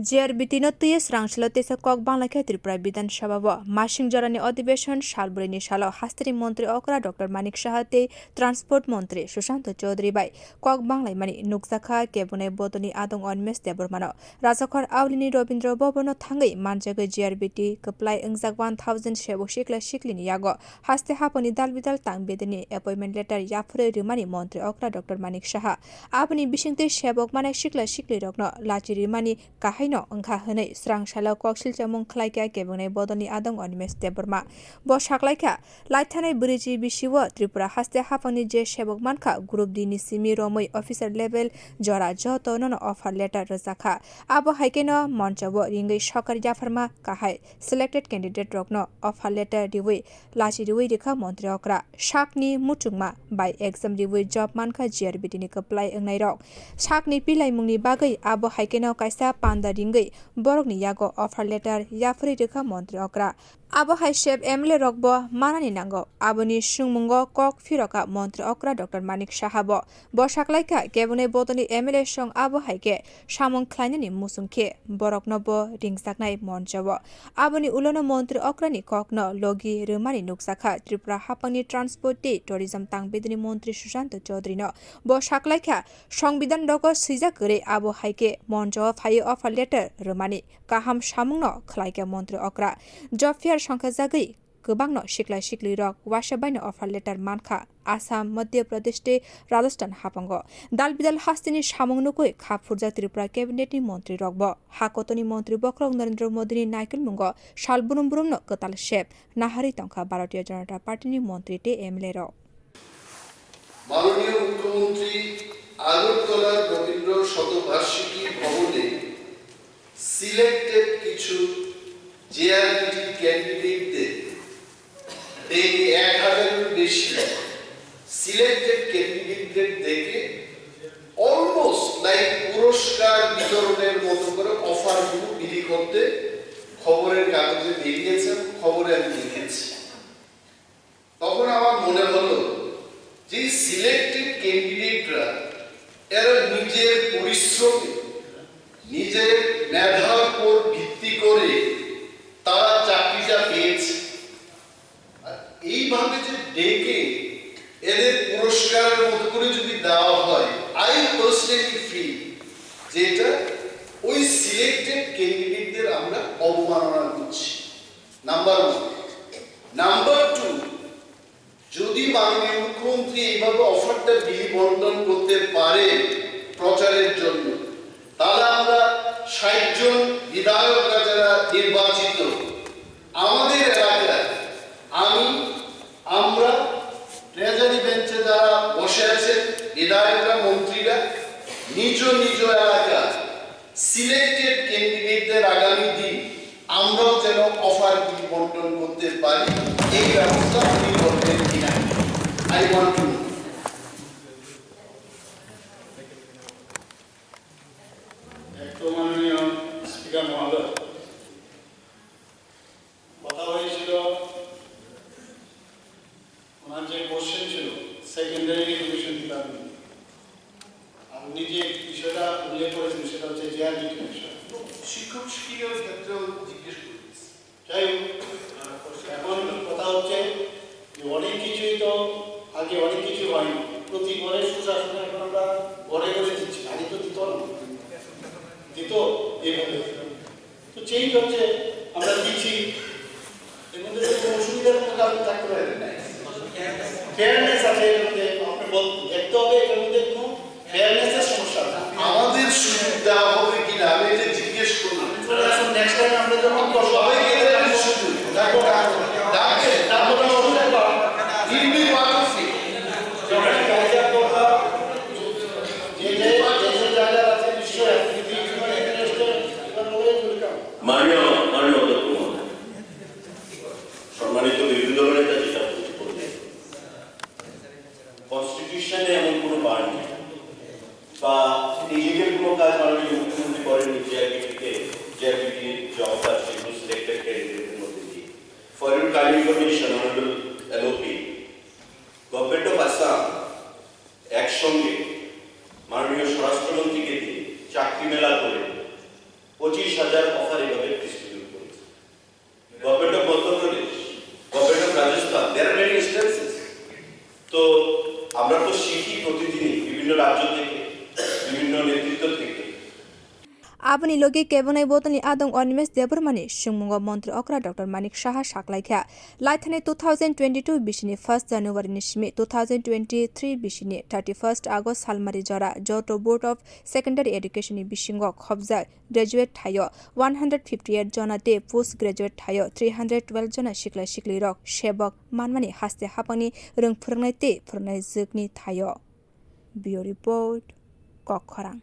GRBT নতুয়ে স্রাংশলতে cock বাংলাকে ত্রিপুরা বিধানসভা মাসিং জরানি অধিবেশন সালবুরিনি সাল হাস্তানি মন্ত্রী অকরা ডক্টর মানিক সাহাতে ট্রান্সপোর্ট মন্ত্রী সুশান্ত চৌধুরী বাই কক বাংলায় মানি নুকজাখা কেবনে বদনি আদং অনমেস দেবরমান রাজাখর আউলিনি রবীন্দ্র ভবন থাঙ্গই মানজাগৈ জিআরবিটি কপ্লাই ওংজাক 1000 সেবক শিকলা শিকলিনি ইয়াগ হাস্তে হাপনি দালবিদাল তাং বেদনি অ্যাপয়েন্টমেন্ট লেটার ইয়াফরে রিমানি মন্ত্রী অকরা ডক্টর মানিক সাহা আপনি বিশিংতে সেবক মানে শিকলা শিকলি রগ্ন লাচি রিমানি কাহাই ओंखा हनै स्रांसालाव कौशल चमुं खलायका केबंगनै बदनि आदं अनिमेस देबरमा ब साखलायका लाइथानै ब्रिजि बिसिव त्रिपुरा हास्ते हाफांनि जे सेबक मानखा ग्रुप डी नि सिमि रमै अफिसार लेभेल जरा जत नन अफार लेटार रजाखा आबो हाइकेन मन्चब रिंगै सरकारी जाफारमा काहाय सिलेक्टेड कैंडिडेट रग्न अफार लेटार दिवै लाचि दिवै रेखा मन्त्री अक्रा साकनि मुचुंगमा बाय एग्जाम दिवै जब मानखा जिआरबिटी नि कप्लाय ओंनाय रक साकनि पिलाय मुंनि बागै आबो हाइकेन कायसा पान्दा रिंगै बरकनि यागो अफार लेटार याफरी रेखा मन्त्री अक्रा आबो हाय शेब एमएलए रकब मानानि नांगौ आबोनि सुंमुंग कक फिरका मन्त्री अक्रा डक्टर मानिक साहाब बसाखलायका केबने बदनि एमएलए सं आबो हायके सामं ख्लायनानि मुसुंखे बरकनब रिंसाकनाय मन्चब आबोनि उलन मन्त्री अक्रानि ककन लगी रोमानि नुकसाखा त्रिपुरा हापांनि ट्रान्सपोर्ट टुरिज्म तांबेदनि मन्त्री सुशांत चौधुरी न बसाखलायका संविधान दग सैजा करे आबो हायके मन्चब फायो अफार लेटार रोमानि काहाम सामुंग खलायका मन्त्री अक्रा जब फेयर संख्या जागै गोबां सिक्ला सिक्ली रक वासाबाइन अफार लेटार मानखा आसाम मध्य प्रदेश राजस्थान हापांग दाल बिदाल हास्तिनि सामुंग नुकै खाफुरजा त्रिपुरा कैबिनेट मन्त्री रकब हाकतनि मन्त्री बक्रं नरेंद्र मोदी नायकल मुंग सालबुरुम बुरुम कताल शेप नाहारी तंखा भारतीय जनता पार्टी मन्त्री टे एमएलए रक माननीय मुख्यमंत्री আগরতলা রবীন্দ্র শতবার্ষিকী ভবনে সিলেক্টেড কিছু জিআরবিটি ক্যান্ডিডেটদের এই 1000-এর বেশি সিলেক্টেড ক্যান্ডিডেটদের দেখে অলমোস্ট লাইক পুরস্কার বিতরণের মতো করে অফারগুলো বিলি করতে খবরের কাগজে বেরিয়েছে, খবরে আমি দেখেছি। তখন আমার মনে হলো যে সিলেক্টেড ক্যান্ডিডেটরা এরা নিজের পরিশ্রমে নিজের মেধার উপর ভিত্তি করে তারা চাকরিটা পেয়েছে। এইভাবে যে ডেকে এদের পুরস্কারের মতো করে যদি দেওয়া হয়, আই পার্সোনালি ফিল যেটা ওই সিলেক্টেড ক্যান্ডিডেটদের আমরা অবমাননা করছি, নাম্বার 1। নাম্বার 2, যদি মাননীয় মুখ্যমন্ত্রী এইভাবে অফারটা বিলি বন্টন করতে পারে প্রচারের জন্য, তাহলে আমরা 60 জন বিধায়করা যারা নির্বাচিত আমাদের এলাকায় আমরা ট্রেজারি বেঞ্চে যারা বসে আছেন বিধায়করা মন্ত্রীরা নিজ নিজ এলাকা সিলেক্টেড ক্যান্ডিডেটদের আগামী দিন আমরাও যেন অফার বিলি বন্টন করতে পারি, এই ব্যবস্থা আপনি করবেন কিনা আই ওয়ান্ট টু। মাননীয় স্পিকার মহোদয়, কথা হয়েছিল ওনার যে কোশ্চেন ছিল সেকেন্ডারি এডুকেশন ডিপার্টমেন্ট, আপনি যে বিষয়টা উল্লেখ করেছেন সেটা হচ্ছে জিআরবিটি বিষয়, শিক্ষক শিক্ষিকার ক্ষেত্রেও জিজ্ঞেস করতেছি। যাই হোক, এখন কথা হচ্ছে যে অনেক কিছুই তো আগে অনেক কিছু হয়নি, প্রতি ঘরে সুশাসন এখন আমরা ঘরে ঘরে দিচ্ছি, আগে তো দিত না, দিত এইভাবে তো চেঞ্জ হচ্ছে, আমরা দিচ্ছি, এর মধ্যে কোনো অসুবিধার মধ্যে আপনি থাকতে পারেন না। ফেয়ারনেস আছে এর মধ্যে, আপনি দেখতে হবে এর মধ্যে কোনো ফেয়ারনেসের সমস্যা আছে। আমাদের সুযোগ দেওয়া হবে কিনা আমি এটা জিজ্ঞেস করলাম। নেক্সট টাইম আমরা যখন সবাইকে দেবেন সুযোগ, তারপর ডাকে তারপর ইনবি পার্ট অফ ইট। যখন কাজা করবা যে জায়গা আছে নিশ্চয় আপনি মাননীয় অধ্যক্ষ মহোদয়, সম্মানিত বিরোধী দলের নেতা যেটা বললেন, কনস্টিটিউশনে এমন কোনো বার নেই বা নিজেদের কোনো কাজ মাননীয় মুখ্যমন্ত্রী করেননি জিআরবিটি জবটা সেগুলো সিলেক্টেড ক্যান্ডিডেটের মধ্যে দিয়ে। For your kind information honourable LOP, government of Assam একসঙ্গে মাননীয় স্বরাষ্ট্রমন্ত্রীকে দিয়ে চাকরি মেলা করে 25 25,000 অফার এভাবে ডিস্ট্রিবিউট করেছে। Government of Madhya Pradesh, government of Rajasthan, there are many instances. তো আমরা তো শিখি প্রতিদিনই বিভিন্ন রাজ্য থেকে, বিভিন্ন নেতৃত্ব থেকে। Abani logi kebonai botani adong onimes debormani sungmungo mantri okra Dr. Manik Saha saklaikha laithane 2022 bishini 1st January ni simi 2023 bishini 31st August salmari jora joto Board of Secondary Education ni bishingo khobja graduate thayo 158 jona te post graduate thayo 312 jona shikla shikli rok shebok manmani haste hapani rung phurnai te phurnai jukni thayo. Bio report Kokkhorang.